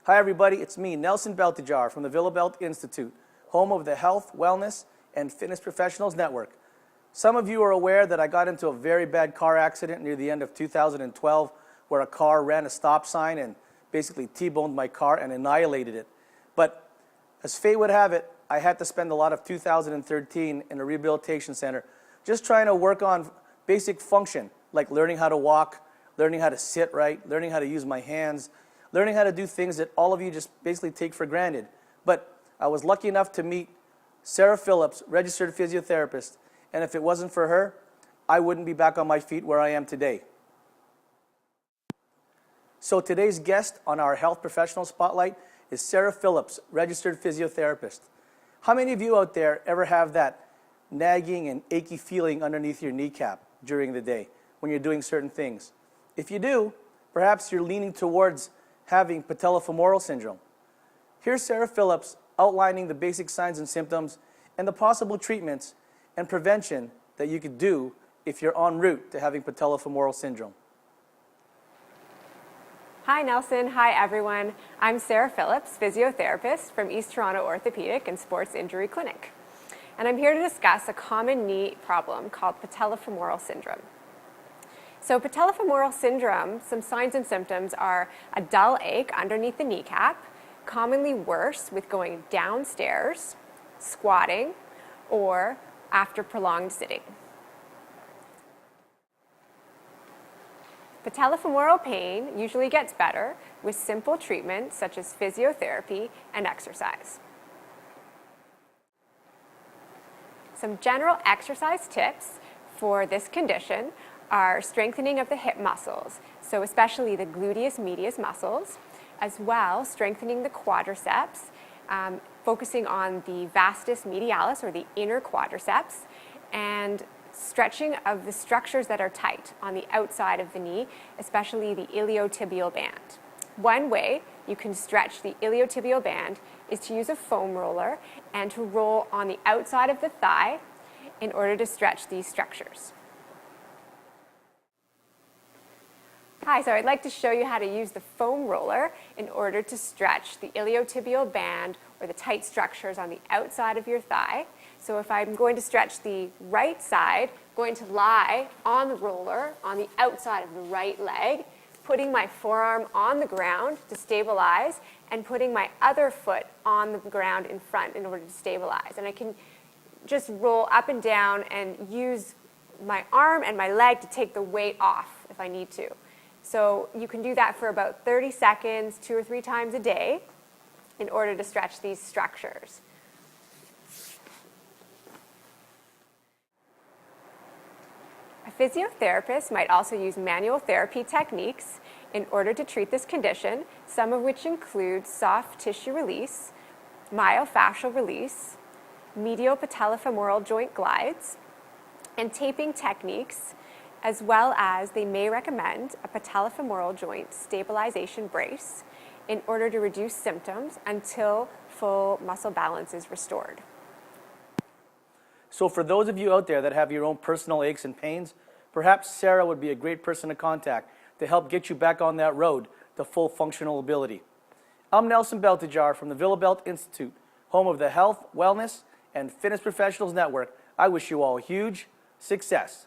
Hi everybody, it's me, Nelson Beltijar from the VillaBelt Institute, home of the Health, Wellness, and Fitness Professionals Network. Some of you are aware that I got into a very bad car accident near the end of 2012 where a car ran a stop sign and basically T-boned my car and annihilated it. But as fate would have it, I had to spend a lot of 2013 in a rehabilitation center just trying to work on basic function, like learning how to walk, learning how to sit right, learning how to use my hands, learning how to do things that all of you just basically take for granted. But I was lucky enough to meet Sarah Phillips, registered physiotherapist, and if it wasn't for her, I wouldn't be back on my feet where I am today. So today's guest on our Health Professional Spotlight is Sarah Phillips, registered physiotherapist. How many of you out there ever have that nagging and achy feeling underneath your kneecap during the day when you're doing certain things? If you do, perhaps you're leaning towards having patellofemoral syndrome. Here's Sarah Phillips outlining the basic signs and symptoms and the possible treatments and prevention that you could do if you're en route to having patellofemoral syndrome. Hi Nelson, hi everyone. I'm Sarah Phillips, physiotherapist from East Toronto Orthopedic and Sports Injury Clinic. And I'm here to discuss a common knee problem called patellofemoral syndrome. So patellofemoral syndrome, some signs and symptoms are a dull ache underneath the kneecap, commonly worse with going downstairs, squatting, or after prolonged sitting. Patellofemoral pain usually gets better with simple treatments such as physiotherapy and exercise. Some general exercise tips for this condition are strengthening of the hip muscles, so especially the gluteus medius muscles, as well strengthening the quadriceps, focusing on the vastus medialis or the inner quadriceps, and stretching of the structures that are tight on the outside of the knee, especially the iliotibial band. One way you can stretch the iliotibial band is to use a foam roller and to roll on the outside of the thigh in order to stretch these structures. Hi, so I'd like to show you how to use the foam roller in order to stretch the iliotibial band or the tight structures on the outside of your thigh. So if I'm going to stretch the right side, I'm going to lie on the roller on the outside of the right leg, putting my forearm on the ground to stabilize and putting my other foot on the ground in front in order to stabilize. And I can just roll up and down and use my arm and my leg to take the weight off if I need to. So you can do that for about 30 seconds, 2 or 3 times a day in order to stretch these structures. A physiotherapist might also use manual therapy techniques in order to treat this condition, some of which include soft tissue release, myofascial release, medial patellofemoral joint glides, and taping techniques, as well as they may recommend a patellofemoral joint stabilization brace in order to reduce symptoms until full muscle balance is restored. So for those of you out there that have your own personal aches and pains, perhaps Sarah would be a great person to contact to help get you back on that road to full functional ability. I'm Nelson Beltijar from the VillaBelt Institute, home of the Health, Wellness, and Fitness Professionals Network. I wish you all huge success.